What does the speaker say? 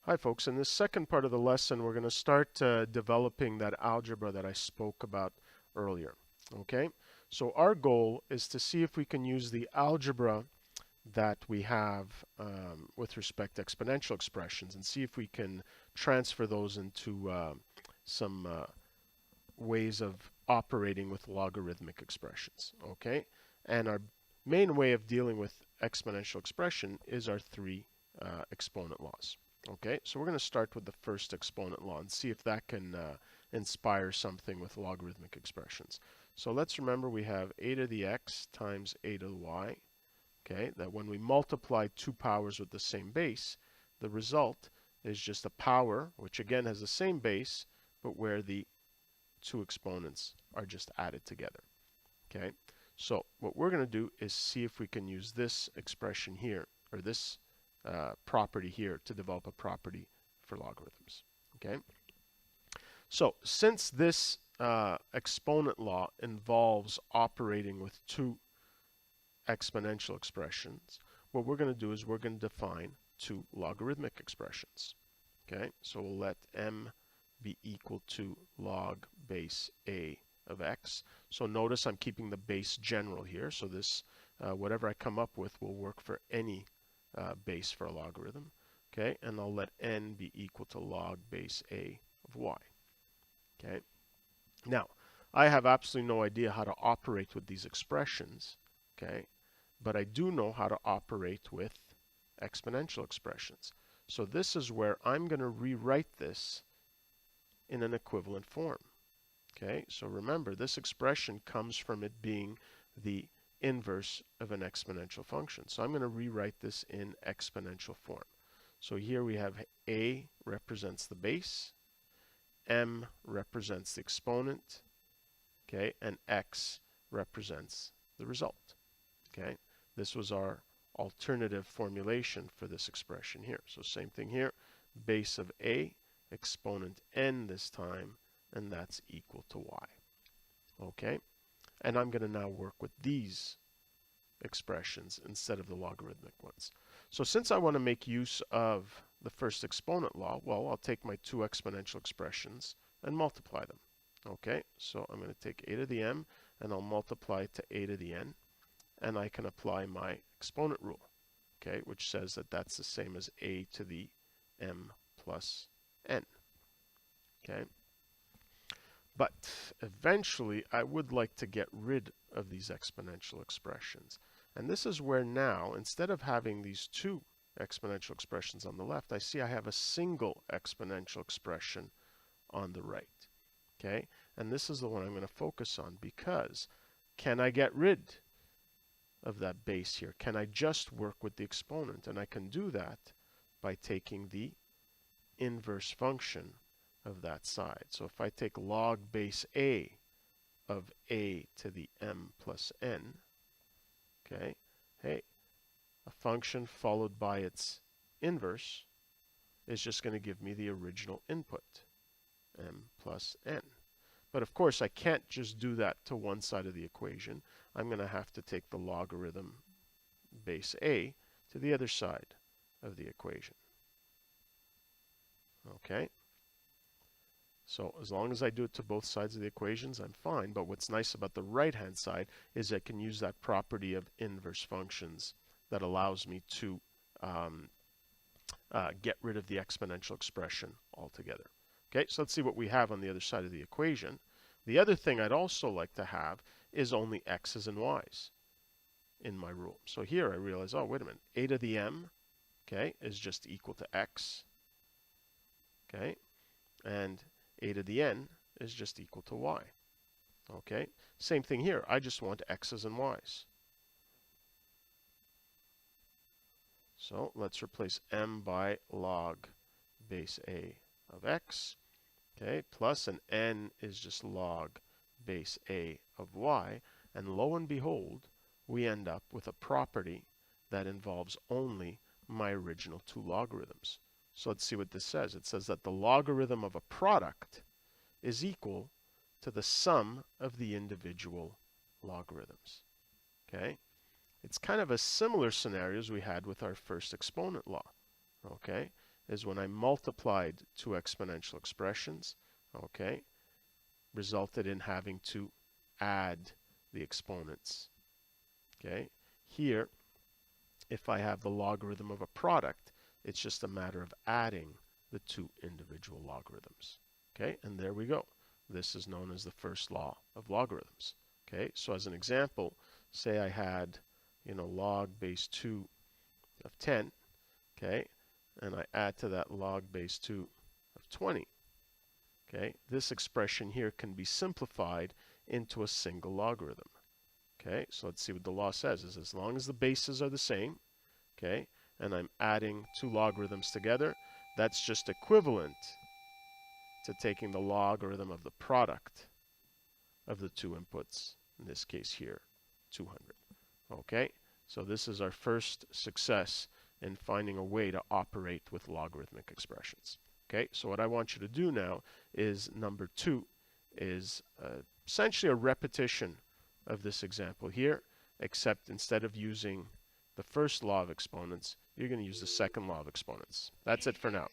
Hi folks, in this second part of the lesson we're going to start developing that algebra that I spoke about earlier. Okay, so our goal is to see if we can use the algebra that we have with respect to exponential expressions and see if we can transfer those into some ways of operating with logarithmic expressions. Okay, and our main way of dealing with exponential expression is our three exponent laws. Okay, so we're going to start with the first exponent law and see if that can inspire something with logarithmic expressions. So let's remember we have a to the x times a to the y. Okay, that when we multiply two powers with the same base, the result is just a power, which again has the same base, but where the two exponents are just added together. Okay, so what we're going to do is see if we can use this expression here, or this property here, to develop a property for logarithms. Okay, so since this exponent law involves operating with two exponential expressions, what we're going to do is we're going to define two logarithmic expressions. Okay, so we'll let m be equal to log base a of x. So notice I'm keeping the base general here, so this whatever I come up with will work for any base for a logarithm. Okay, and I'll let n be equal to log base a of y. Okay, now I have absolutely no idea how to operate with these expressions. Okay, but I do know how to operate with exponential expressions. So this is where I'm going to rewrite this in an equivalent form. Okay, so remember this expression comes from it being the inverse of an exponential function. So I'm going to rewrite this in exponential form. So here we have a represents the base, m represents the exponent, okay, and x represents the result. Okay, this was our alternative formulation for this expression here. So same thing here, base of a, exponent n this time, and that's equal to y. Okay, and I'm going to now work with these expressions instead of the logarithmic ones. So since I want to make use of the first exponent law, well, I'll take my two exponential expressions and multiply them. Okay, so I'm going to take a to the m and I'll multiply it to a to the n, and I can apply my exponent rule, okay, which says that that's the same as a to the m plus n. Okay, but eventually I would like to get rid of these exponential expressions. And this is where now, instead of having these two exponential expressions on the left, I see I have a single exponential expression on the right. Okay, and this is the one I'm going to focus on, because can I get rid of that base here? Can I just work with the exponent? And I can do that by taking the inverse function of that side. So if I take log base a of a to the m plus n, okay, hey, a function followed by its inverse is just going to give me the original input, m plus n. But of course I can't just do that to one side of the equation. I'm going to have to take the logarithm base a to the other side of the equation. Okay, so as long as I do it to both sides of the equations, I'm fine. But what's nice about the right-hand side is I can use that property of inverse functions that allows me to get rid of the exponential expression altogether. Okay, so let's see what we have on the other side of the equation. The other thing I'd also like to have is only x's and y's in my rule. So here I realize, oh, wait a minute, a to the m, okay, is just equal to x, okay, and a to the n is just equal to y. Okay, same thing here. I just want x's and y's. So let's replace m by log base a of x, okay, plus an n is just log base a of y, and lo and behold, we end up with a property that involves only my original two logarithms. So let's see what this says. It says that the logarithm of a product is equal to the sum of the individual logarithms. Okay, it's kind of a similar scenario as we had with our first exponent law. Okay, is when I multiplied two exponential expressions, okay, resulted in having to add the exponents. Okay, here, if I have the logarithm of a product, it's just a matter of adding the two individual logarithms. Okay, and there we go. This is known as the first law of logarithms. Okay, so as an example, say I had, log base 2 of 10, okay, and I add to that log base 2 of 20. Okay, this expression here can be simplified into a single logarithm. Okay, so let's see what the law says is as long as the bases are the same, okay, and I'm adding two logarithms together, that's just equivalent to taking the logarithm of the product of the two inputs, in this case here, 200. Okay, so this is our first success in finding a way to operate with logarithmic expressions. Okay, so what I want you to do now is number 2 is essentially a repetition of this example here, except instead of using the first law of exponents, you're going to use the second law of exponents. That's it for now.